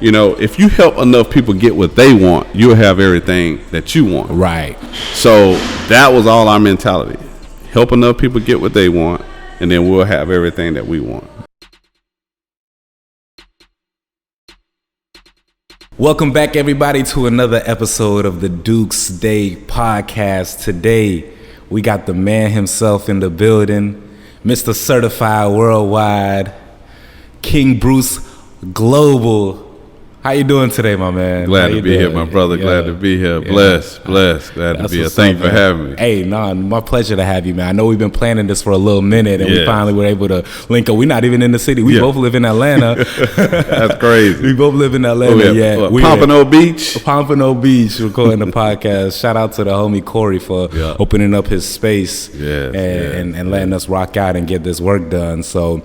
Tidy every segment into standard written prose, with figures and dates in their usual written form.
if you help enough people get what they want, you'll have everything that you want. Right. So that was all our mentality. Help enough people get what they want, and then we'll have everything that we want. Welcome back, everybody, to another episode of the Dukesday podcast. Today, we got the man himself in the building, Mr. Certified Worldwide, King Bruce Global. How you doing today, my man? Glad to be here, my brother. Yeah. Glad to be here. Blessed. Glad to be here. Thank you for having me. Hey, my pleasure to have you, man. I know we've been planning this for a little minute, and we finally were able to link up. We're not even in the city. We both live in Atlanta. That's crazy. We both live in Atlanta. Pompano Beach. Pompano Beach, recording the podcast. Shout out to the homie Corey for opening up his space and letting us rock out and get this work done. So,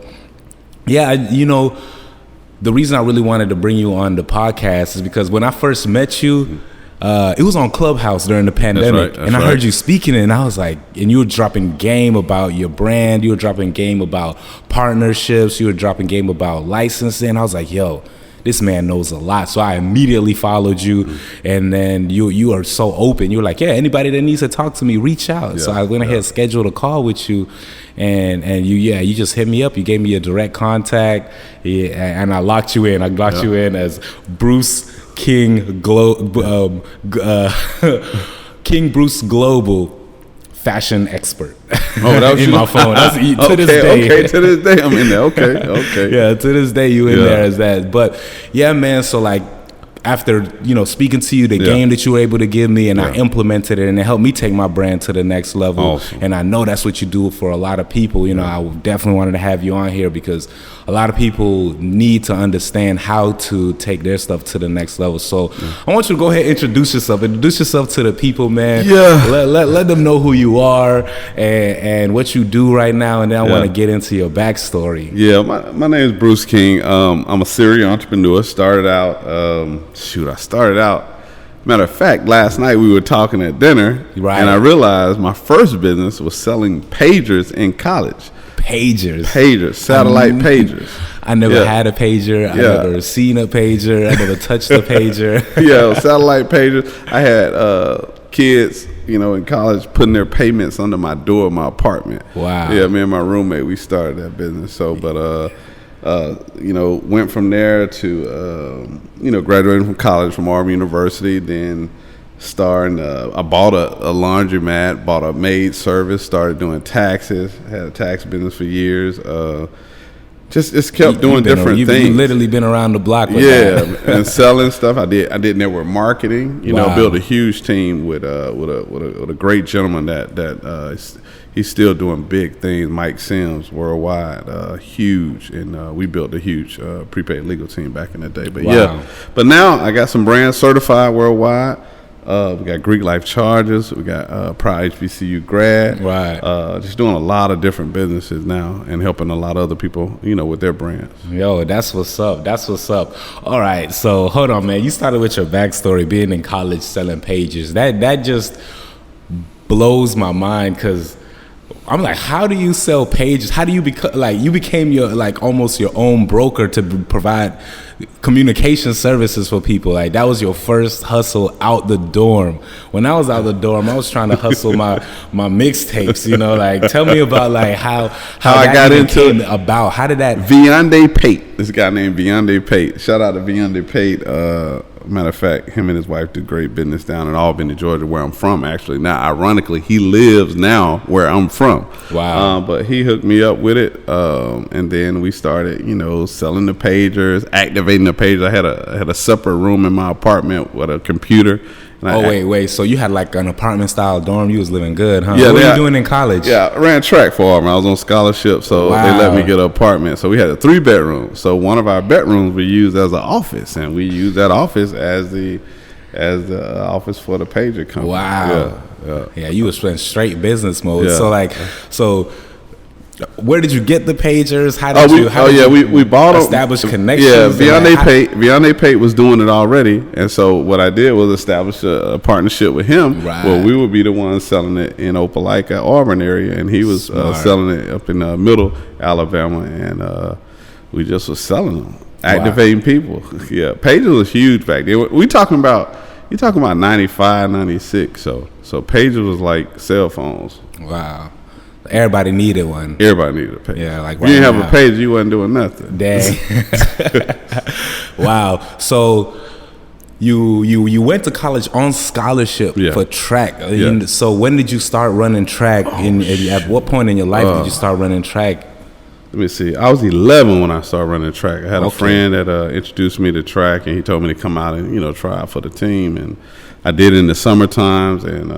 the reason I really wanted to bring you on the podcast is because when I first met you, it was on Clubhouse during the pandemic. That's I heard you speaking, and I was like, and you were dropping game about your brand, you were dropping game about partnerships, you were dropping game about licensing. I was like, yo, this man knows a lot. So I immediately followed you, and then you are so open. You were like, anybody that needs to talk to me, reach out. So I went ahead and scheduled a call with you, and you just hit me up. You gave me a direct contact, and I locked you in. I locked you in as Bruce King King Bruce Global Fashion Expert. Oh, that was in my phone. To this day, I'm in there. Okay. Yeah, to this day, you in there as that. But yeah, man. So like, after speaking to you, the game that you were able to give me, and I implemented it, and it helped me take my brand to the next level. Awesome. And I know that's what you do for a lot of people. I definitely wanted to have you on here because a lot of people need to understand how to take their stuff to the next level. So I want you to go ahead and introduce yourself to the people, man. Let them know who you are and what you do right now, and then I want to get into your backstory. My name is Bruce King. I'm a serial entrepreneur. I started out, matter of fact, last night we were talking at dinner, and I realized my first business was selling pagers in college. Pagers, satellite pagers. I never had a pager. I never seen a pager. I never touched a pager. Satellite pagers. I had kids, in college putting their payments under my door of my apartment. Wow. Yeah, me and my roommate, we started that business. So, went from there to, graduating from college from Auburn University, then I bought a laundromat, bought a maid service, started doing taxes, had a tax business for years. Just kept doing different things. You've literally been around the block with that. And selling stuff. I did network marketing, built a huge team with a great gentleman that he's still doing big things, Mike Sims, worldwide, huge. And we built a huge prepaid legal team back in the day. But now I got some brands certified worldwide. We got Greek Life Charges. We got Proud HBCU grad. Just doing a lot of different businesses now and helping a lot of other people, with their brands. Yo, that's what's up. All right, so hold on, man. You started with your backstory, being in college selling pages. That just blows my mind because I'm like, how do you sell pages? How do you you became your almost your own broker to provide communication services for people? Like that was your first hustle out the dorm. When I was out the dorm, I was trying to hustle my mixtapes. Tell me about how I got into it. How did that? Viande Pate. This guy named Viande Pate. Shout out to Viande Pate. Matter of fact, him and his wife do great business down in Albany, Georgia, where I'm from, actually. Now, ironically, he lives now where I'm from. Wow. But he hooked me up with it, and then we started, selling the pagers, activating the pagers. I had a separate room in my apartment with a computer. Wait. So you had an apartment-style dorm? You was living good, huh? What were you doing in college? Yeah, I ran track for Auburn. I was on scholarship, so they let me get an apartment. So we had a 3-bedroom. So one of our bedrooms we used as an office, and we used that office as the office for the pager company. Wow. Yeah, you was in straight business mode. Yeah. So where did you get the pagers? How did we bought them. Establish connections. Yeah, Viande Pate was doing it already, and so what I did was establish a partnership with him. Right. Where we would be the ones selling it in Opelika, Auburn area, and he was selling it up in Middle Alabama, and we just was selling them. activating people. Yeah, pages was huge back then. You talking about 95, 96. So pages was like cell phones. Wow. Everybody needed one. Everybody needed a page. Yeah, like if you didn't have a page, you wasn't doing nothing. Dang. Wow. So you went to college on scholarship for track. Yeah. So when did you start running track? At what point in your life did you start running track? Let me see. I was 11 when I started running track. I had a friend that introduced me to track, and he told me to come out and try out for the team. And I did it in the summer times, and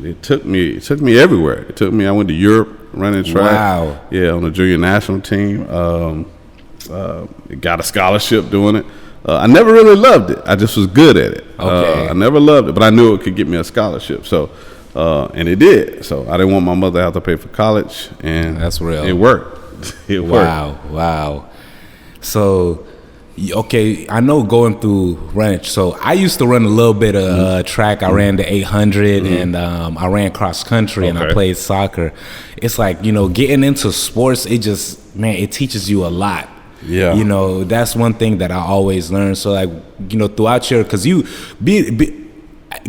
it took me everywhere. I went to Europe running track. Wow. Yeah, on the junior national team. Got a scholarship doing it. I never really loved it. I just was good at it. Okay. I never loved it, but I knew it could get me a scholarship. So, and it did. So I didn't want my mother to have to pay for college, and that's real. It worked. It worked. Wow. So, okay, I know going through running. So I used to run a little bit of track. I ran the 800 and I ran cross country and I played soccer. It's like, getting into sports, it teaches you a lot. Yeah. That's one thing that I always learn. So like, throughout because you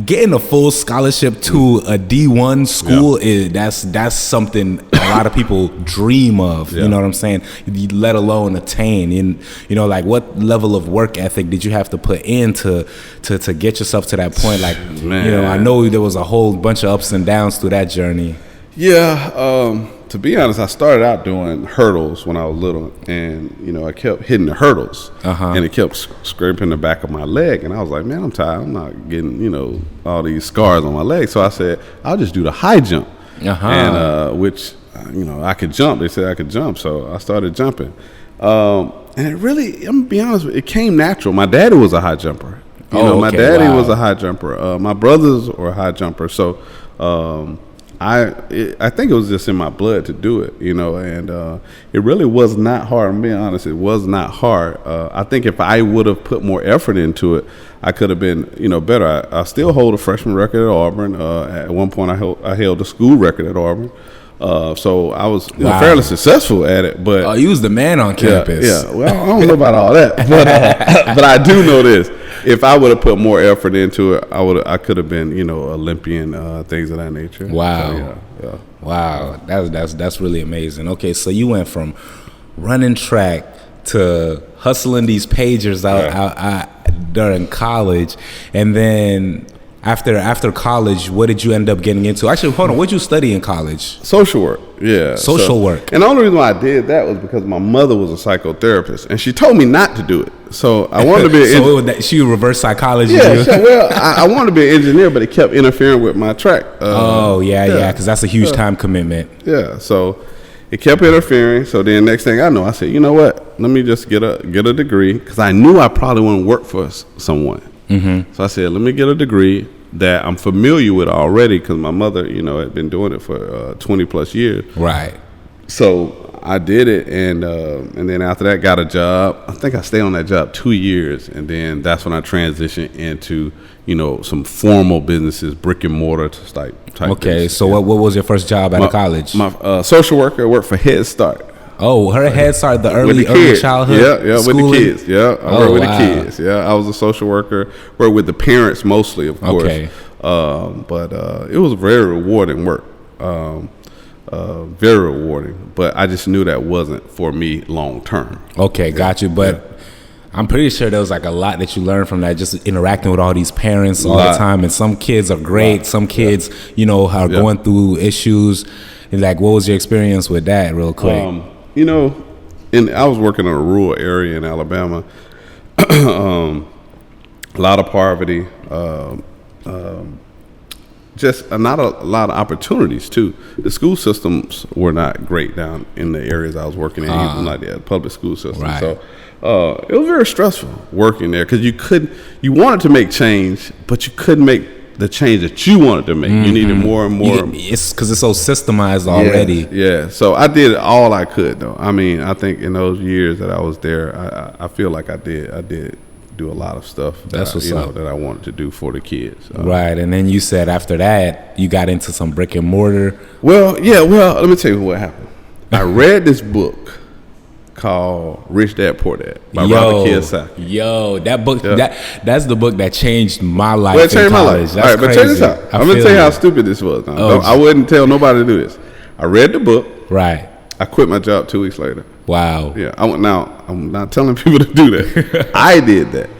getting a full scholarship to a D1 school that's something a lot of people dream of. You know what I'm saying? Let alone attain. And like what level of work ethic did you have to put in to get yourself to that point? Like, I know there was a whole bunch of ups and downs through that journey. Yeah. To be honest, I started out doing hurdles when I was little, and I kept hitting the hurdles, and it kept scraping the back of my leg, and I was like, man, I'm tired. I'm not getting all these scars on my leg. So I said, I'll just do the high jump, and which I could jump. They said I could jump, so I started jumping, and it really, I'm gonna be honest with you, it came natural. My daddy was a high jumper. My daddy was a high jumper. My brothers were high jumpers, so. I think it was just in my blood to do it, and it really was not hard. I'm being honest, it was not hard. I think if I would have put more effort into it, I could have been, better. I still hold a freshman record at Auburn. At one point, I held a school record at Auburn. So I was fairly successful at it. But you was the man on campus. Yeah. Well, I don't know about all that, but I do know this. If I would have put more effort into it, I could have been, Olympian, things of that nature. Wow. So, Wow. That's really amazing. Okay, so you went from running track to hustling these pagers out during college, and then after college, what did you end up getting into? Actually, hold on. What did you study in college? Social work. Yeah. Social work. And the only reason why I did that was because my mother was a psychotherapist, and she told me not to do it. So I wanted to be she reverse psychology. Yeah. Well, I wanted to be an engineer, but it kept interfering with my track. Because that's a huge time commitment. Yeah. So it kept interfering. So then next thing I know, I said, you know what? Let me just get a degree, because I knew I probably wouldn't work for someone. Mm-hmm. So I said, let me get a degree that I'm familiar with already, because my mother, had been doing it for 20 plus years. Right. So I did it, and then after that, got a job. I think I stayed on that job 2 years, and then that's when I transitioned into some formal businesses, brick and mortar type. Okay, business. so what was your first job out of college? My social worker worked for Head Start. Oh, her Head Start, the early childhood. Yeah, schooling? With the kids. Yeah, I worked with the kids. Yeah, I was a social worker. Worked with the parents mostly, of course. Okay. But it was very rewarding work. Very rewarding. But I just knew that wasn't for me long term. Okay, got you. But I'm pretty sure there was like a lot that you learned from that, just interacting with all these parents all the time. And some kids are great. Some kids, are going through issues. And like, what was your experience with that, real quick? And I was working in a rural area in Alabama. A lot of poverty, just not a lot of opportunities too. The school systems were not great down in the areas I was working in, even like the public school system. Right. So it was very stressful working there, because you wanted to make change, but you couldn't make the change that you wanted to make. You needed more and more. It's because it's so systemized already. Yeah. So I did all I could, though. I mean, I think in those years that I was there, I feel like I did do a lot of stuff that I wanted to do for the kids. Right. And then you said after that, you got into some brick and mortar. Well, let me tell you what happened. I read this book called Rich Dad Poor Dad by Robert Kiyosaki. Yo, that book, that's the book that changed my life. Well, it changed my life. All right, but check this out. I'm going to tell you how stupid this was. I wouldn't tell nobody to do this. I read the book. Right. I quit my job 2 weeks later. Wow. Yeah. I'm not telling people to do that. I did that.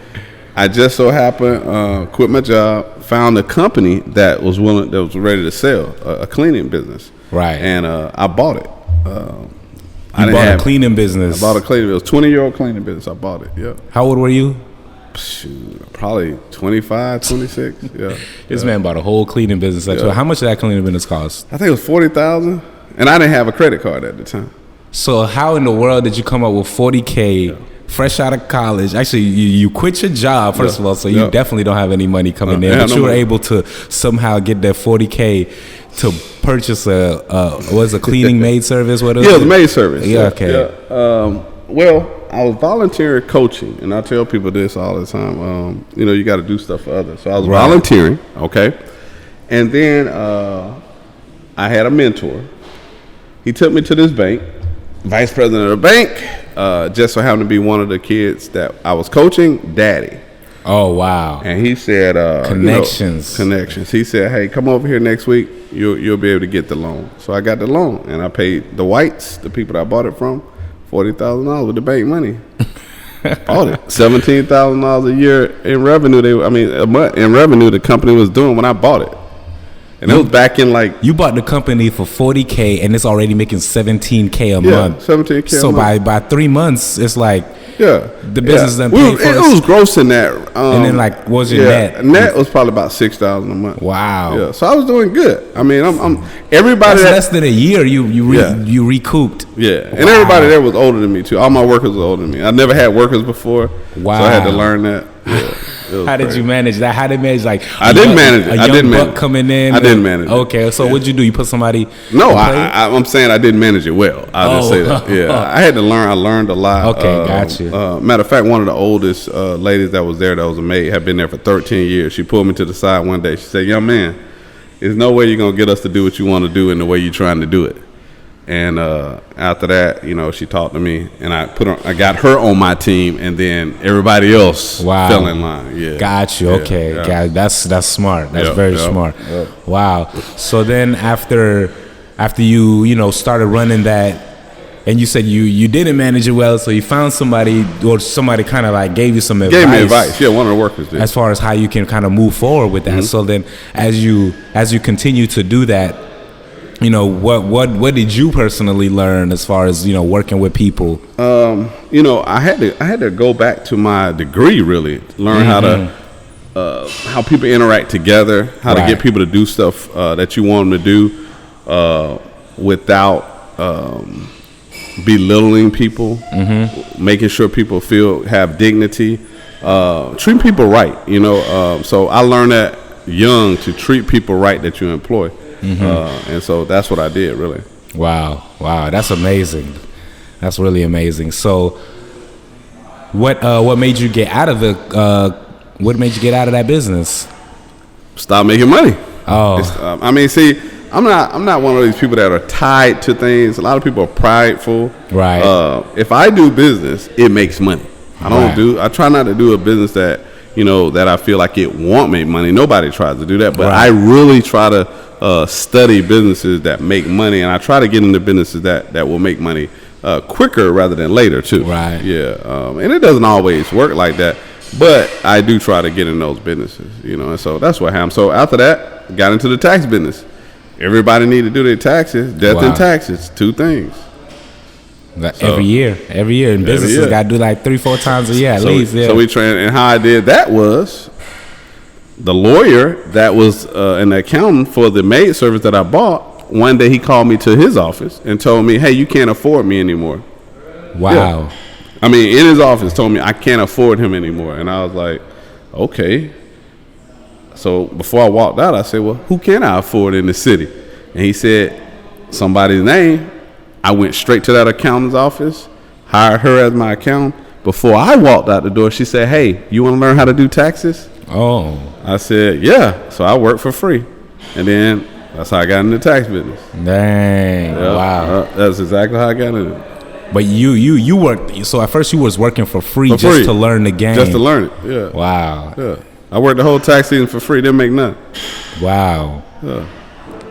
I just so happened quit my job, found a company that was ready to sell a cleaning business. Right. And I bought it. I bought a cleaning business. I bought a cleaning business. 20-year-old cleaning business. I bought it. Yeah. How old were you? Shoot, probably 25, 26. Yeah. This man bought a whole cleaning business. How much did that cleaning business cost? I think it was $40,000, and I didn't have a credit card at the time. So how in the world did you come up with $40K? Fresh out of college, actually, you quit your job first of all, so you definitely don't have any money coming in. But you were able to somehow get that $40K to purchase a cleaning maid service. What? Yeah, it was a maid service. Yeah, okay. Yeah. Well, I was volunteering coaching, and I tell people this all the time. You got to do stuff for others. So I was volunteering, okay, and then I had a mentor. He took me to this bank, vice president of the bank. Just so happened to be one of the kids that I was coaching, daddy. Oh, wow. And he said, connections. Connections. He said, hey, come over here next week. You'll be able to get the loan. So I got the loan, and I paid the whites, the people that I bought it from, $40,000 with the bank money. Bought it. $17,000 a year in revenue. A month in revenue the company was doing when I bought it. And it was back in you bought the company for $40K and it's already making $17K a month. $17K. So by 3 months, it's like the business done paid for it was gross in that. And then what was your net? Net was probably about $6,000 a month. Wow. Yeah. So I was doing good. I'm everybody. That's less than a year. You recouped. Yeah. Wow. And everybody there was older than me too. All my workers were older than me. I never had workers before. Wow. So I had to learn that. Yeah. How did you manage that? How did you manage I didn't manage it. A young buck coming in. I didn't manage it. Okay, so what'd you do? You put somebody? No, I'm saying I didn't manage it well. I'll just say that. Yeah, I had to learn. I learned a lot. Okay, got you. Matter of fact, one of the oldest ladies that was there, that was a maid, had been there for 13 years. She pulled me to the side one day. She said, "Young man, there's no way you're gonna get us to do what you want to do in the way you're trying to do it." And after that, she talked to me, and I got her on my team, and then everybody else fell in line. Yeah, got you. Okay, got that's smart. That's very smart. Yep. Wow. So then after you started running that, and you said you didn't manage it well, so you found somebody, or somebody kind of gave you some advice. Gave me advice. Yeah, one of the workers did. As far as how you can kind of move forward with that. Mm-hmm. So then, as you continue to do that. What did you personally learn as far as working with people? I had to go back to my degree, really learn how people interact together, how to get people to do stuff that you want them to do without belittling people, making sure people have dignity, treat people right. So I learned that young, to treat people right that you employ. And so that's what I did, really. Wow, that's amazing. That's really amazing. So, what made you get out of what made you get out of that business? Stop making money. Oh, see, I'm not one of these people that are tied to things. A lot of people are prideful. Right. If I do business, it makes money. I try not to do a business that that I feel like it won't make money. Nobody tries to do that, but I really try to study businesses that make money, and I try to get into businesses that will make money quicker rather than later too. Right. Yeah. And it doesn't always work like that, but I do try to get in those businesses, and so that's what happened. So after that, got into the tax business. Everybody need to do their taxes, death and taxes, two things. Every year in businesses got to do 3-4 times a year at least. Yeah. So we trained, and how I did that was the lawyer that was an accountant for the maid service that I bought. One day he called me to his office and told me, "Hey, you can't afford me anymore." Wow. Yeah. In his office, told me I can't afford him anymore, and I was like, "Okay." So before I walked out, I said, "Well, who can I afford in the city?" And he said somebody's name. I went straight to that accountant's office, hired her as my accountant. Before I walked out the door, she said, "Hey, you want to learn how to do taxes?" Oh. I said, "Yeah." So I worked for free. And then that's how I got into the tax business. Dang. Wow. That's exactly how I got into it. But you worked. So at first you was working for free to learn the game. Just to learn it. Yeah. Wow. Yeah. I worked the whole tax season for free. Didn't make nothing. Wow. Yeah.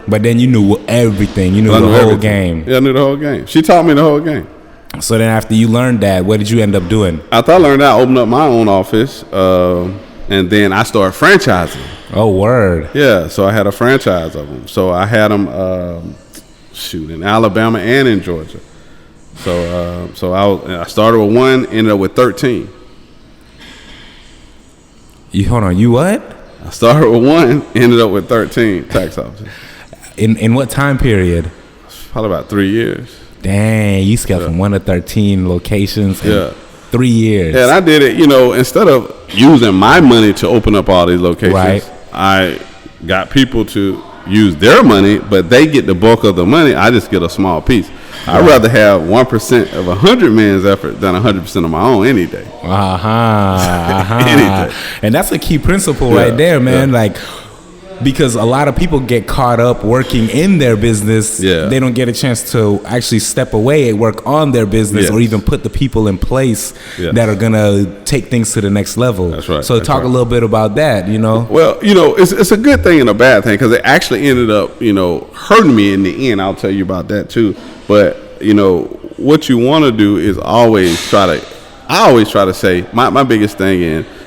But then you knew everything. You knew the whole game. Yeah, I knew the whole game. She taught me the whole game. So then after you learned that, what did you end up doing? After I learned that, I opened up my own office, and then I started franchising. Oh, word. Yeah, so I had a franchise of them. So I had them, in Alabama and in Georgia. So I started with one, ended up with 13. Hold on, you what? I started with one, ended up with 13 tax offices. In what time period? Probably about 3 years. Dang, you scaled from 1 to 13 locations in 3 years. Yeah, and I did it, instead of using my money to open up all these locations, right. I got people to use their money, but they get the bulk of the money. I just get a small piece. Right. I'd rather have 1% of 100 men's effort than 100% of my own any day. Any day. And that's a key principle right there, man. Yeah. Like, because a lot of people get caught up working in their business. Yeah. They don't get a chance to actually step away and work on their business or even put the people in place that are going to take things to the next level. That's right. So talk a little bit about that, Well, it's a good thing and a bad thing because it actually ended up, hurting me in the end. I'll tell you about that too. But, what you want to do is I always try to say, my biggest thing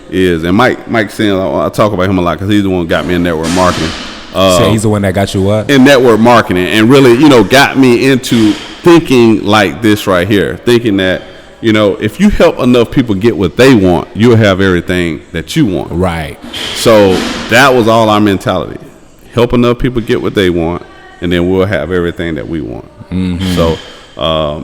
is, and Mike Sims, I talk about him a lot because he's the one who got me in network marketing. So he's the one that got you what? In network marketing, and really, got me into thinking like this right here, thinking that, if you help enough people get what they want, you'll have everything that you want. Right. So that was all our mentality. Help enough people get what they want, and then we'll have everything that we want. Mm-hmm. So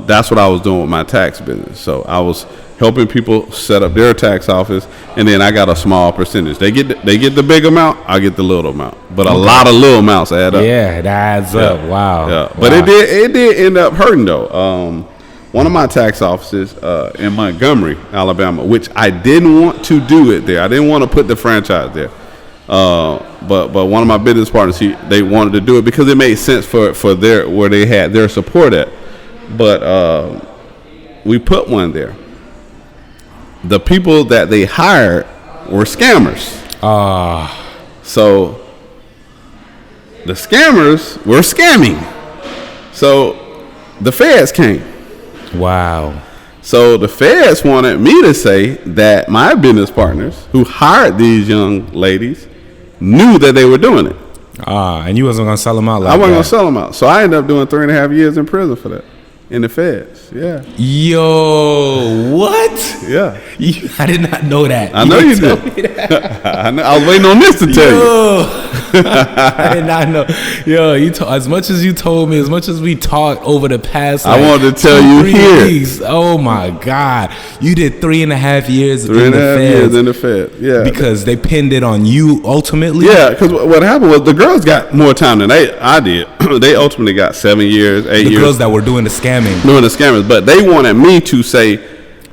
that's what I was doing with my tax business. So I was helping people set up their tax office, and then I got a small percentage. They get the big amount, I get the little amount. But a lot of little amounts add up. Yeah, it adds up. Wow. Yeah. But it did end up hurting though. One of my tax offices in Montgomery, Alabama, which I didn't want to do it there. I didn't want to put the franchise there. But one of my business partners, they wanted to do it because it made sense for where they had their support at. But we put one there. The people that they hired were scammers. So the scammers were scamming. So the feds came. Wow. So the feds wanted me to say that my business partners who hired these young ladies knew that they were doing it. And you wasn't going to sell them out like that? I wasn't going to sell them out. So I ended up doing 3.5 years in prison for that. In the feds, yeah. Yo, what? Yeah. I did not know that. I know you did. I was waiting on this to tell you. I did not know. Yo, as much as you told me, as much as we talked over the past, I wanted to tell you here. Weeks, oh my God, you did 3.5 years. 3.5 years in the feds. Yeah. Because they pinned it on you ultimately. Yeah, because what happened was the girls got more time than I did. They ultimately got 7 years, 8 years. The girls that were doing the scamming. Doing the scammers, but they wanted me to say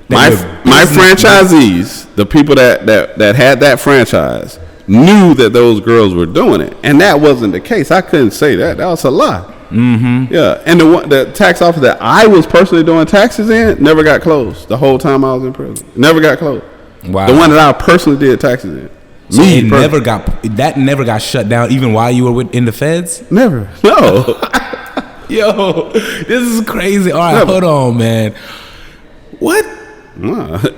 my franchisees, the people that had that franchise, knew that those girls were doing it, and that wasn't the case. I couldn't say that. That was a lie. Mm-hmm. Yeah, and the tax office that I was personally doing taxes in never got closed the whole time I was in prison. Never got closed. Wow. The one that I personally did taxes in. So it never got shut down even while you were in the feds? Never. No. Yo, this is crazy. All right, hold on, man. What?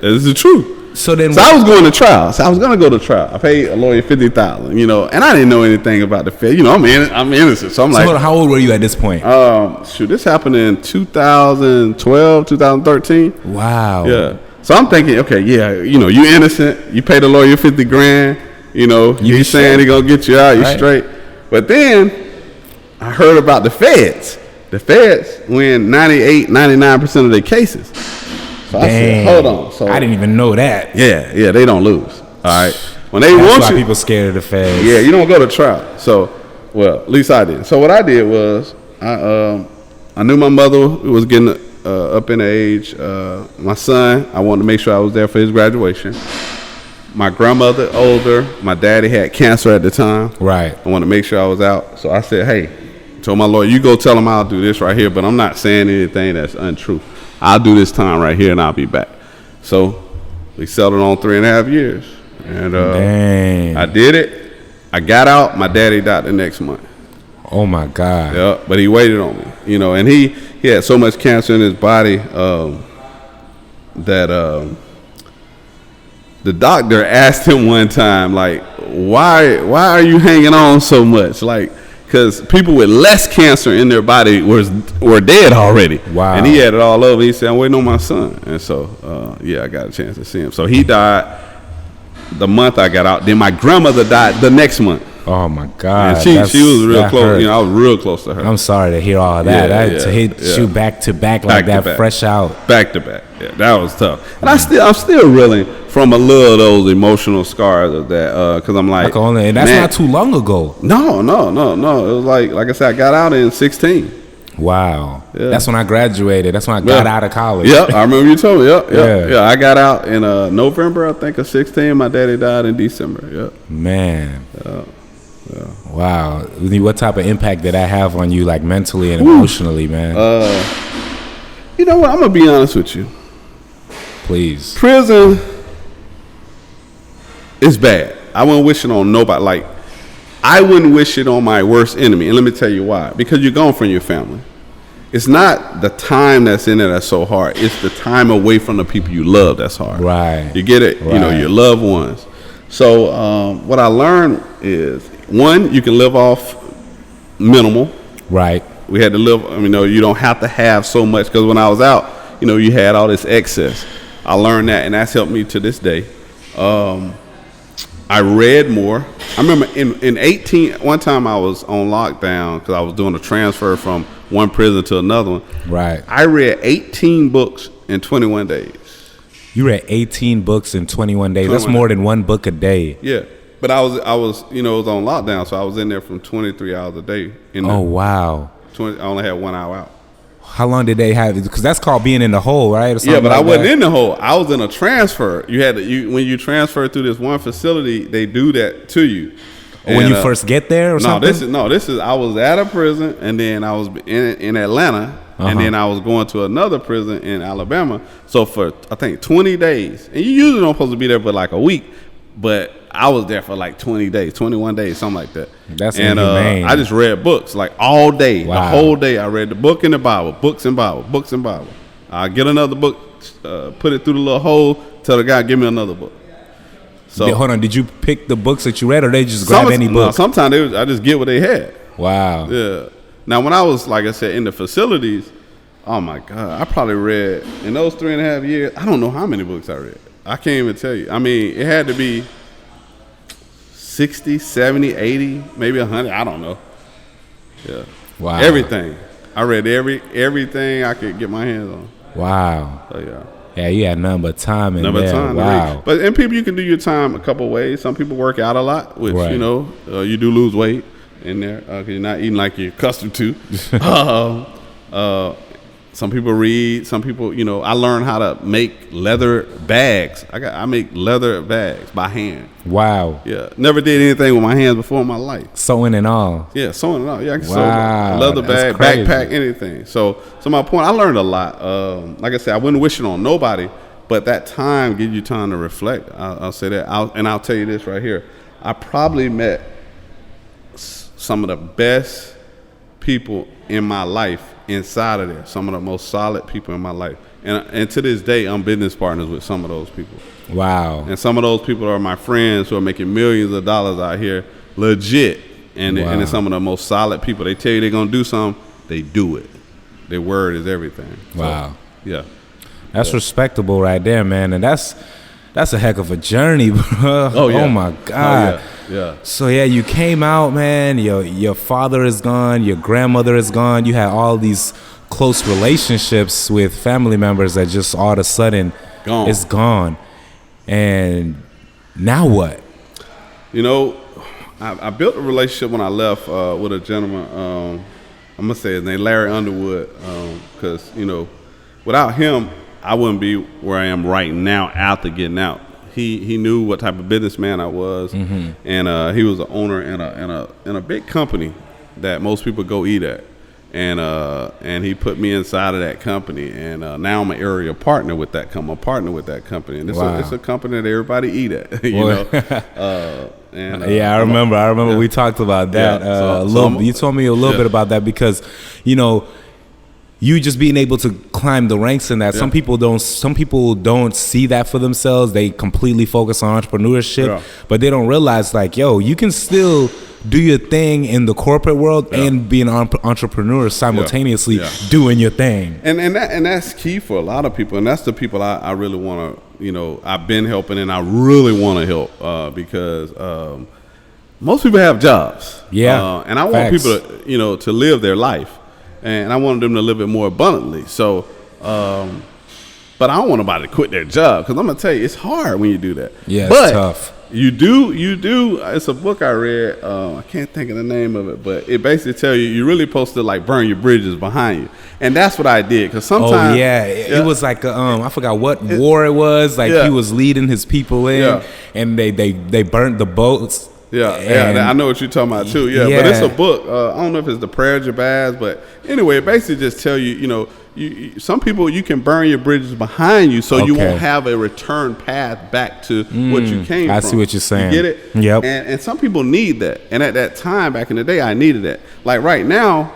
This is true. So I was going to trial. So I was going to go to trial. I paid a lawyer $50,000, and I didn't know anything about the Fed. I'm innocent. So I'm like, how old were you at this point? This happened in 2012, 2013. Wow. Yeah. So I'm thinking, okay, yeah, you innocent. You paid the lawyer $50,000. You saying he gonna get you out. You straight. But then I heard about the feds. The feds win 98, 99% of their cases. So I said, hold on. So I didn't even know that. Yeah, they don't lose. All right. When they want you, people scared of the feds. Yeah, you don't go to trial. So, well, at least I did. So what I did was I knew my mother was getting up in age. My son, I wanted to make sure I was there for his graduation. My grandmother, older. My daddy had cancer at the time. Right. I wanted to make sure I was out. So I said, hey, told my lawyer, you go tell him I'll do this right here, but I'm not saying anything that's untrue. I'll do this time right here and I'll be back. So we settled on 3.5 years. And I did it. I got out. My daddy died the next month. Oh my God. Yeah, but he waited on me, you know, and he had so much cancer in his body that the doctor asked him one time, like, why are you hanging on so much? Like, because people with less cancer in their body were dead already. Wow. And he had it all over. He said, I'm waiting on my son. And so, I got a chance to see him. So he died the month I got out. Then my grandmother died the next month. Oh my God! And she was real close. Hurt. You know, I was real close to her. I'm sorry to hear all that. To hit you back to back like that, fresh out. Back to back. Yeah, that was tough. And I'm still reeling from a little of those emotional scars of that. Because I'm like, and that's not too long ago. No. It was like I said, I got out in 16. Wow. Yeah. That's when I graduated. That's when I got out of college. Yeah, I remember you told me. Yeah. I got out in November, I think, of 16. My daddy died in December. Yeah. Man. Yeah. Wow. What type of impact did that have on you, like mentally and emotionally, man? You know what? I'm going to be honest with you. Please. Prison is bad. I wouldn't wish it on nobody. Like, I wouldn't wish it on my worst enemy. And let me tell you why. Because you're gone from your family. It's not the time that's in it that's so hard. It's the time away from the people you love that's hard. Right. You get it? Right. You know, your loved ones. So what I learned is, one, you can live off minimal. Right. We had to live, you don't have to have so much, because when I was out, you had all this excess. I learned that, and that's helped me to this day. I read more. I remember in 18, one time I was on lockdown because I was doing a transfer from one prison to another one. Right. I read 18 books in 21 days. You read 18 books in 21 days. That's more than one book a day. Yeah. But I was, it was on lockdown, so I was in there from 23 hours a day. Wow. I only had 1 hour out. How long did they have? Because that's called being in the hole, right? Yeah, but I wasn't in the hole. I was in a transfer. You had when you transfer through this one facility, they do that to you. When you first get there, or something? This is. I was at a prison, and then I was in Atlanta, and then I was going to another prison in Alabama. So for I think 20 days, and you usually don't supposed to be there for like a week, but I was there for like 20 days, 21 days, something like that. That's inhumane. I just read books like all day. Wow. The whole day I read the book and the Bible, books and Bible. I get another book, put it through the little hole, tell the guy, give me another book. So hold on, did you pick the books that you read, or they just grab any book? No, sometimes I just get what they had. Wow. Yeah. Now when I was, like I said, in the facilities, oh my God, I probably read in those 3.5 years, I don't know how many books I read. I can't even tell you. I mean, it had to be 60, 70, 80, maybe 100. I don't know. Yeah. Wow. Everything. I read everything I could get my hands on. Wow. So yeah. Yeah, you had nothing but time in there. Time. Wow. But people, you can do your time a couple ways. Some people work out a lot, which you do lose weight in there because you're not eating like you're accustomed to. Some people read. Some people, I learned how to make leather bags. I make leather bags by hand. Wow. Yeah. Never did anything with my hands before in my life. Sewing and all. Yeah, sewing and all. Yeah, I can sew leather bag, crazy. backpack, anything. So my point, I learned a lot. Like I said, I wouldn't wish it on nobody, but that time gives you time to reflect. I'll say that. I'll tell you this right here. I probably met some of the best people in my life inside of there, some of the most solid people in my life, and to this day I'm business partners with some of those people. Wow. And some of those people are my friends who are making millions of dollars out here legit, and it's some of the most solid people. They tell you they're gonna do something, they do it. Their word is everything. Wow. So, yeah, that's respectable right there, man. And that's a heck of a journey, bro. Oh yeah. Oh my God. Oh, yeah. So yeah, you came out, man. Your father is gone. Your grandmother is gone. You had all these close relationships with family members that just all of a sudden it's gone. And now what? I built a relationship when I left with a gentleman. I'm gonna say his name, Larry Underwood, because without him, I wouldn't be where I am right now after getting out. He knew what type of businessman I was, and he was an owner in a big company that most people go eat at. and he put me inside of that company, and now I'm an area partner with that company. I'm a partner with that company, and it's a company that everybody eat at, you know. I remember we talked about that a little. You told me a little bit about that because, you know, you just being able to climb the ranks in that. Some people don't see that for themselves. They completely focus on entrepreneurship, but they don't realize, like, yo, you can still do your thing in the corporate world and be an entrepreneur simultaneously doing your thing. And that's key for a lot of people, and that's the people I really want to, you know, I've been helping, and I really want to help because most people have jobs. And I want people to, you know, to live their life, and I want them to live it more abundantly. So, but I don't want nobody to quit their job, because I'm gonna tell you, it's hard when you do that. It's tough. You do. It's a book I read. I can't think of the name of it, but it basically tells you really supposed to, like, burn your bridges behind you, and that's what I did. Because sometimes, it was like I forgot what war it was. Like he was leading his people in, and they burnt the boats. I know what you're talking about too. But it's a book. I don't know if it's the Prayer of Jabez, but anyway, it basically just tell you, you know, some people, you can burn your bridges behind you, so you won't have a return path back to what you came from. I see what you're saying. You get it? Yep. And some people need that. And at that time, back in the day, I needed that. Like right now,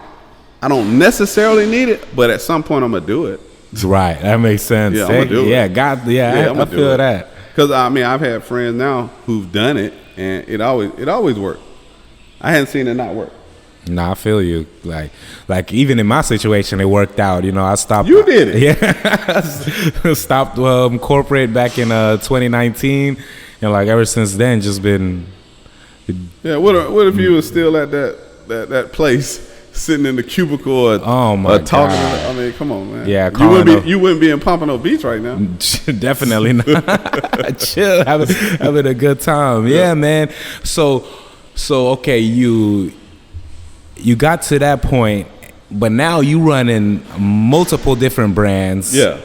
I don't necessarily need it, but at some point, I'm gonna do it. Right. That makes sense. I'm gonna do it. I feel that. Because I mean, I've had friends now who've done it, and it always worked. I hadn't seen it not work. Nah, I feel you. Like even in my situation, it worked out. You know, I stopped. You did it. Yeah, stopped corporate back in 2019, and like ever since then, just been. Yeah. What if you were still at that place, sitting in the cubicle or talking? God. I mean, come on, man. Yeah, you wouldn't be in Pompano Beach right now. Definitely not. Chill, having a good time. Yeah, man. So okay, you got to that point, but now you running multiple different brands. Yeah.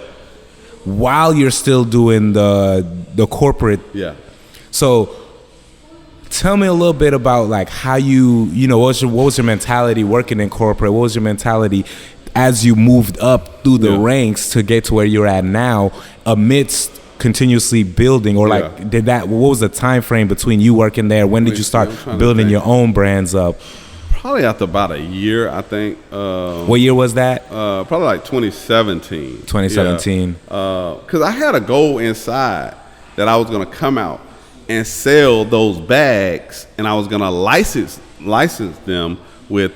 While you're still doing the corporate. Yeah. So tell me a little bit about, like, how you know, what was your mentality working in corporate? What was your mentality as you moved up through the ranks to get to where you're at now, amidst continuously building, or like what was the time frame between you working there? When did you start building your own brands up? Probably after about a year, I think. What year was that? Probably like 2017. 2017. Because I had a goal inside that I was going to come out and sell those bags, and I was going to license them with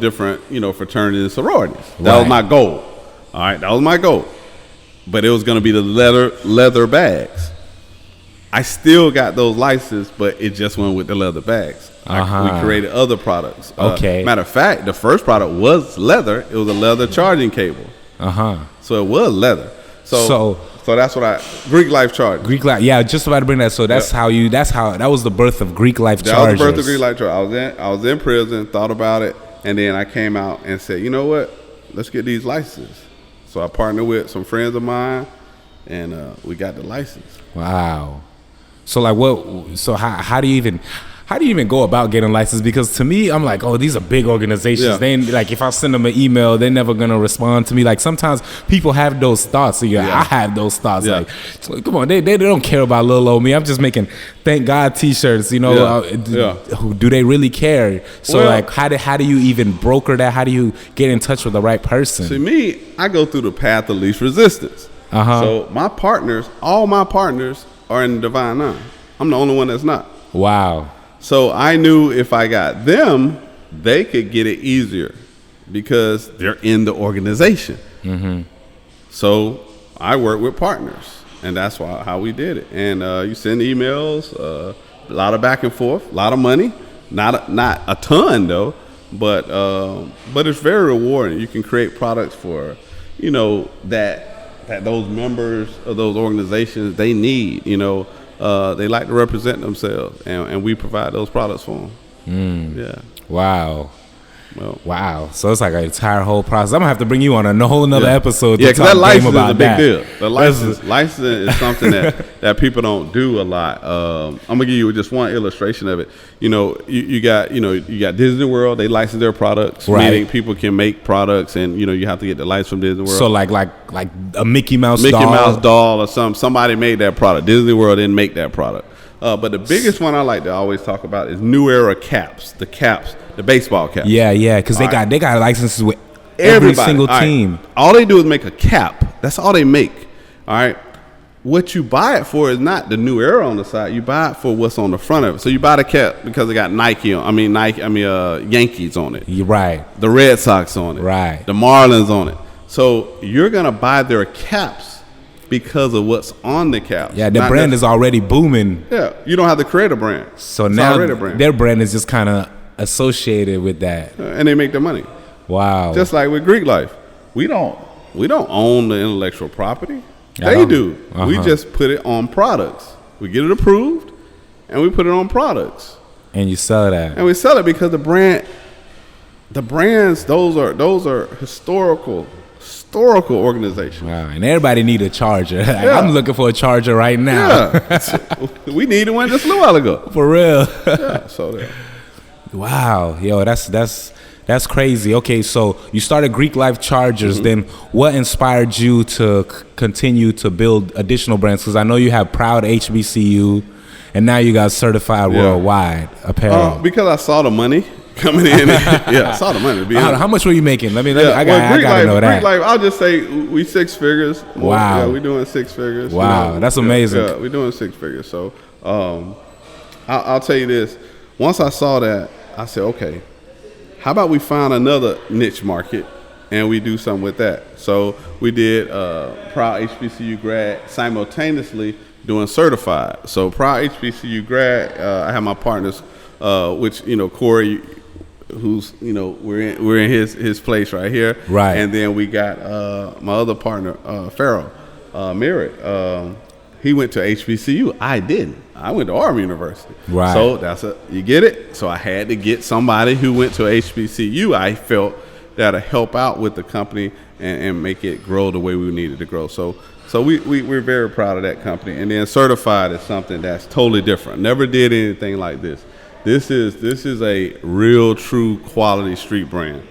different fraternities and sororities. That was my goal. All right, that was my goal. But it was going to be the leather bags. I still got those licenses, but it just went with the leather bags. We created other products. Matter of fact, the first product was leather. It was a leather charging cable. So it was leather. So that's what Greek Life Charging. Greek Life, just about to bring that. So that was the birth of Greek Life Chargers. That was the birth of Greek Life Chargers. I was in prison, thought about it, and then I came out and said, you know what? Let's get these licenses. So I partnered with some friends of mine, and we got the license. Wow. So like how do you even go about getting licensed? Because to me, I'm like, oh, these are big organizations. They, like, if I send them an email, they're never gonna respond to me. Like, sometimes people have those thoughts. So I have those thoughts. Like, come on, they don't care about little old me. I'm just making thank God T-shirts. You know, do they really care? So like, how do you even broker that? How do you get in touch with the right person? See, me, I go through the path of least resistance. So all my partners are in the Divine Nine. I'm the only one that's not. Wow. So I knew if I got them, they could get it easier because they're in the organization. So I work with partners, and that's how we did it. And you send emails, a lot of back and forth, a lot of money, not a ton though, but it's very rewarding. You can create products for, that those members of those organizations they need. They like to represent themselves, and we provide those products for them. Wow. Well, wow. So it's like an entire whole process. I'm gonna have to bring you on a whole nother episode. Yeah, because that license is a big deal. The license is something that people don't do a lot. I'm gonna give you just one illustration of it. You got Disney World. They license their products, meaning people can make products, and you have to get the license from Disney World. So like a Mickey Mouse doll or something. Somebody made that product. Disney World didn't make that product. But the biggest one I like to always talk about is New Era caps. The baseball caps. Yeah, because they got licenses with every single team. All they do is make a cap. That's all they make. All right. What you buy it for is not the New Era on the side. You buy it for what's on the front of it. So you buy the cap because it got Yankees on it. You're right. The Red Sox on it. Right. The Marlins on it. So you're gonna buy their caps because of what's on the cap. Yeah, their brand is already booming. Yeah, you don't have to create a brand. So now their brand is just kind of associated with that, and they make the money. Wow. Just like with Greek Life, we don't own the intellectual property. They do. We just put it on products. We get it approved, and we put it on products. And you sell that. And we sell it because the brands, those are historical organizations. Wow. And everybody need a charger. I'm looking for a charger right now. Yeah. We needed one just a little while ago. For real. Yeah. So yeah. Wow. Yo, that's crazy. Okay, so you started Greek Life Chargers. Then what inspired you to continue to build additional brands? Because I know you have Proud HBCU, and now you got Certified Worldwide Apparel. Because I saw the money coming in. I saw the money. How much were you making? I gotta know that. Greek Life, I'll just say we 6 figures. Wow. Yeah, we're doing 6 figures. Wow, that's amazing. Yeah, we're doing 6 figures. So I'll tell you this. Once I saw that, I said, okay, how about we find another niche market and we do something with that? So we did Proud HBCU grad simultaneously doing certified. So Proud HBCU grad, I have my partners, which Corey, who's we're in his place right here, right? And then we got my other partner, Farrell Merritt. He went to HBCU. I didn't. I went to Auburn University. Right. So you get it? So I had to get somebody who went to HBCU. I felt that'll help out with the company and make it grow the way we needed to grow. So we're very proud of that company. And then Certified is something that's totally different. Never did anything like this. This is a real, true quality street brand.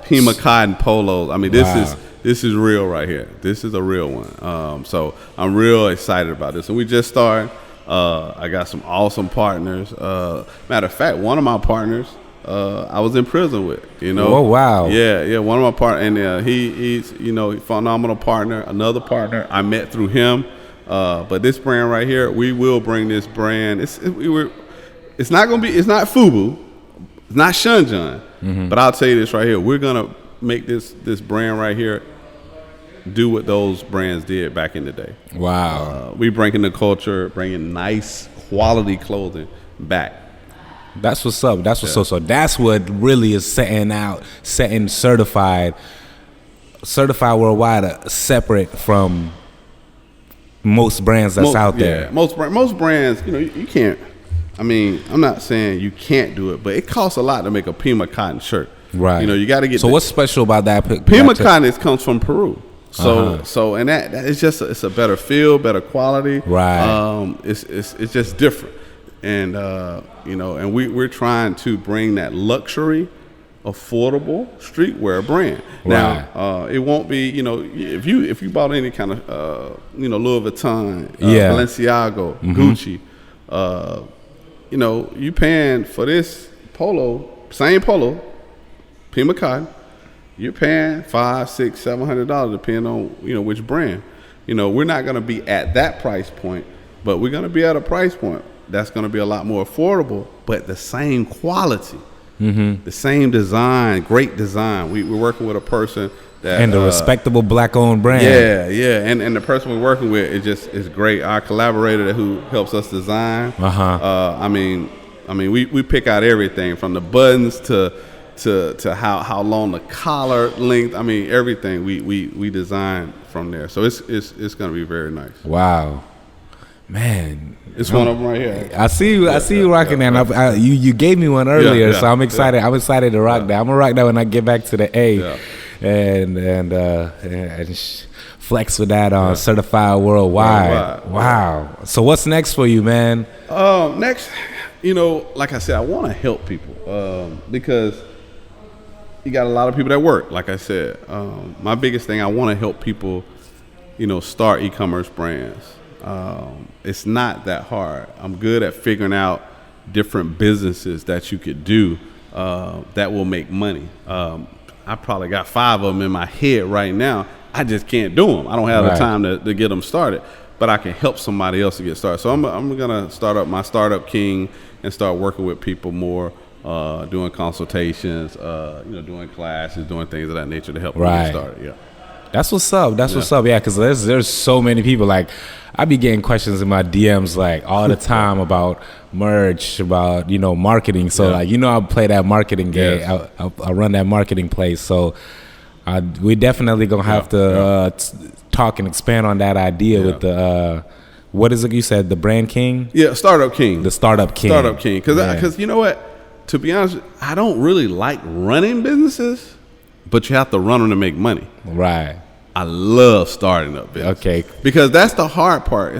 Pima Cotton Polos. I mean, this is real right here. This is a real one. So I'm real excited about this. And we just started. I got some awesome partners. Matter of fact, one of my partners I was in prison with. Oh wow. Yeah. One of my partners, and he's a phenomenal partner. Another partner I met through him. But this brand right here, we will bring this brand. It's not FUBU, it's not Shunjun, but I'll tell you this right here. We're gonna make this brand right here do what those brands did back in the day. Wow. We bringing the culture, bringing nice quality clothing back. That's what's up. That's what's up. So that's what really is setting Certified Worldwide separate from most brands that's out there. Yeah, most brands, you can't. I mean, I'm not saying you can't do it, but it costs a lot to make a Pima Cotton shirt. Right. You got to get. So what's special about that? Pima Cotton comes from Peru. So and that it's just it's a better feel, better quality. Right. It's just different, and and we're trying to bring that luxury, affordable streetwear brand. Right. Now, it won't be if you bought any kind of Louis Vuitton, Balenciaga, Gucci, you paying for this same polo, Pima Cotton. You're paying $500, $600, $700 depending on which brand. We're not going to be at that price point, but we're going to be at a price point that's going to be a lot more affordable, but the same quality, the same design, great design. We're working with a person that and a respectable black-owned brand. Yeah, and the person we're working with is great. Our collaborator who helps us design. I mean, we pick out everything from the buttons to how long the collar length. I mean, everything we design from there. So it's going to be very nice. Wow, Man, it's one of them right here. I see you. I see you rocking that. You gave me one earlier, so I'm excited. I'm excited to rock that. I'm gonna rock that when I get back to the A, and flex with that on Certified Worldwide. Wow. So what's next for you, man? Next, like I said, I want to help people because you got a lot of people that work. Like I said, my biggest thing, I want to help people, start e-commerce brands. It's not that hard. I'm good at figuring out different businesses that you could do that will make money. I probably got 5 of them in my head right now. I just can't do them. I don't have the time to get them started, but I can help somebody else to get started. So I'm gonna start up my Startup King and start working with people more, doing consultations, doing classes, doing things of that nature to help them get started. Yeah. That's what's up. What's up. Yeah, because there's so many people. Like, I be getting questions in my DMs like all the time about merch, about marketing. So I play that marketing game. Yes. I run that marketing place. So we definitely gonna have to talk and expand on that idea with the what is it you said, the brand king? Yeah, Startup King. The Startup King. Startup King. Because you know what? To be honest, I don't really like running businesses, but you have to run them to make money. Right. I love starting up business. Okay. Because that's the hard part.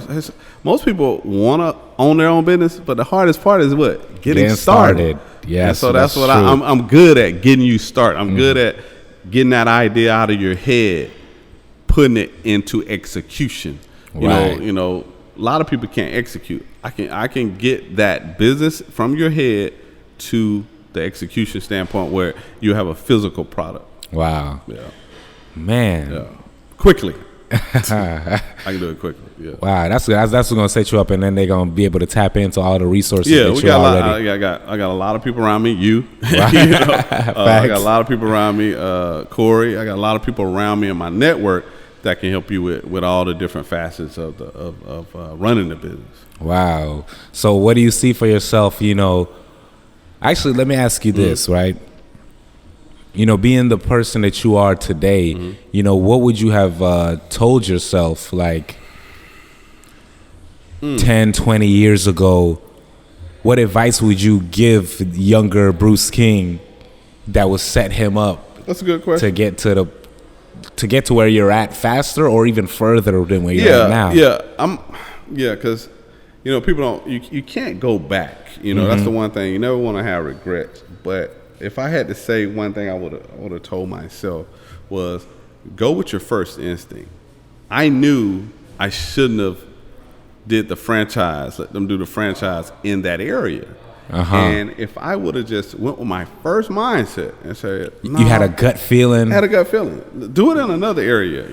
Most people want to own their own business, but the hardest part is what? Getting started. Yeah. And so that's what I'm good at, getting you started. I'm good at getting that idea out of your head, putting it into execution. You know, a lot of people can't execute. I can get that business from your head to the execution standpoint where you have a physical product. Wow. Yeah. Man. Yeah. Quickly. I can do it quickly. Yeah. Wow, that's gonna set you up, and then they're gonna be able to tap into all the resources. Yeah, that we you got already. I got a lot of people around me. You, I got a lot of people around me. Corey, I got a lot of people around me in my network that can help you with all the different facets of running the business. Wow. So, what do you see for yourself? Actually, let me ask you this, right? Being the person that you are today, what would you have told yourself like 10, 20 years ago? What advice would you give younger Bruce King that would set him up? That's a good question. To get to where you're at faster or even further than where you're at now? Because people don't. You can't go back. That's the one thing. You never want to have regrets, but if I had to say one thing I would have told myself was go with your first instinct. I knew I shouldn't have did the franchise, let them do the franchise in that area. And if I would have just went with my first mindset and said, you had a gut feeling. I had a gut feeling. Do it in another area,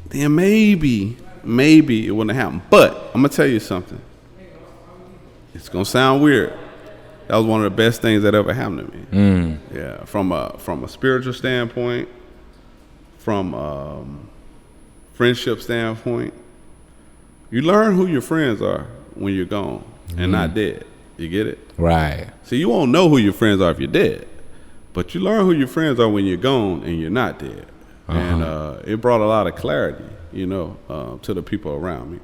then maybe it wouldn't have happened. But I'm going to tell you something. It's going to sound weird. That was one of the best things that ever happened to me. Yeah, from a spiritual standpoint, from friendship standpoint, you learn who your friends are when you're gone and not dead. You get it? Right. So you won't know who your friends are if you're dead, but you learn who your friends are when you're gone and you're not dead. And it brought a lot of clarity, to the people around me.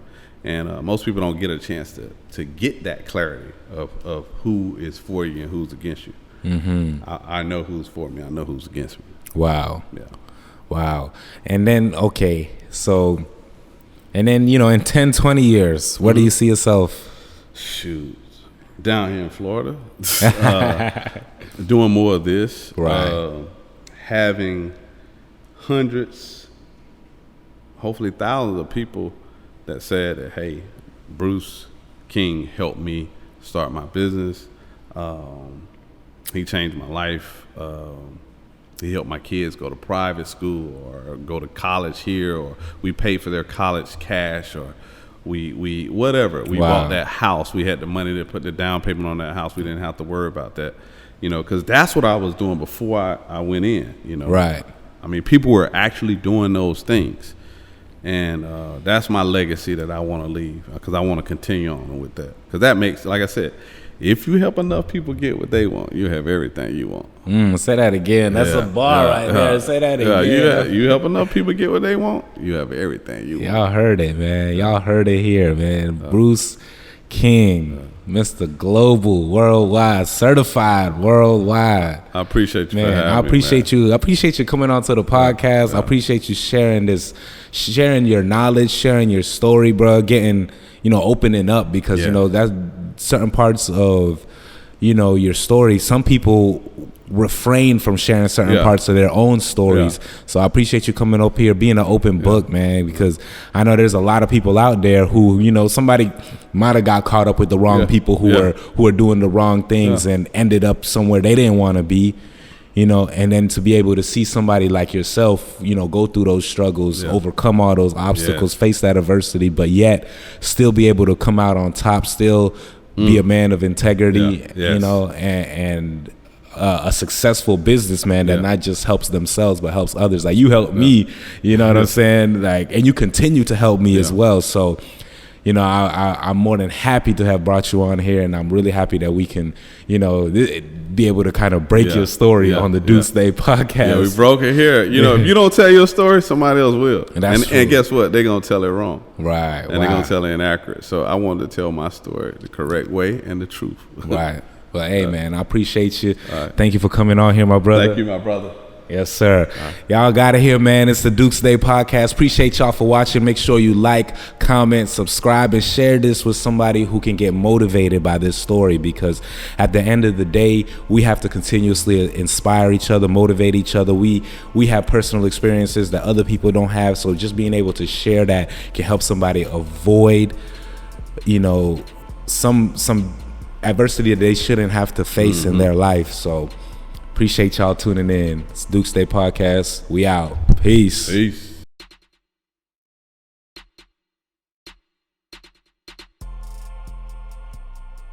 And most people don't get a chance to get that clarity of who is for you and who's against you. I know who's for me. I know who's against me. Wow. Yeah. Wow. And then, in 10, 20 years, where do you see yourself? Shoot. Down here in Florida. Doing more of this. Right. Having hundreds, hopefully thousands of people that said that, hey, Bruce King helped me start my business. He changed my life. He helped my kids go to private school or go to college here, or we paid for their college cash, or we whatever. We bought that house. We had the money to put the down payment on that house. We didn't have to worry about that, because that's what I was doing before I went in, Right. I mean, people were actually doing those things. And that's my legacy that I want to leave, because I want to continue on with that. Because that makes, like I said, If you help enough people get what they want, you have everything you want. Say that again. That's a bar right there. Say that again. You help enough people get what they want, you have everything you want. Y'all heard it, man. Y'all heard it here, man. Bruce King, Mr. Global, worldwide, certified worldwide. I appreciate you, man. For having I appreciate me, man. you. I appreciate you coming onto the podcast. I appreciate you sharing your knowledge, sharing your story, bro. Getting, opening up because that's certain parts of, your story. Some people refrain from sharing certain parts of their own stories. So I appreciate you coming up here, being an open book, man, because I know there's a lot of people out there who, somebody might have got caught up with the wrong people who are doing the wrong things and ended up somewhere they didn't want to be, and then to be able to see somebody like yourself, go through those struggles, overcome all those obstacles, face that adversity, but yet still be able to come out on top, still be a man of integrity, and a successful businessman that not just helps themselves but helps others. Like you helped me, you know what I'm saying? Like, and you continue to help me as well. So, I'm more than happy to have brought you on here, and I'm really happy that we can, be able to kind of break your story on the Dukesday podcast. Yeah, we broke it here. If you don't tell your story, somebody else will. And guess what? They're gonna tell it wrong. Right. And they're gonna tell it inaccurate. So I wanted to tell my story the correct way and the truth. Right. Well, hey, man, I appreciate you. Thank you for coming on here, my brother. Thank you, my brother. Yes, sir. Y'all got it here, man. It's the Dukesday podcast. Appreciate y'all for watching. Make sure you like, comment, subscribe, and share this with somebody who can get motivated by this story, because at the end of the day, we have to continuously inspire each other, motivate each other. We have personal experiences that other people don't have, so just being able to share that can help somebody avoid, some adversity that they shouldn't have to face in their life. So appreciate y'all tuning in. It's Dukesday podcast. We out. Peace.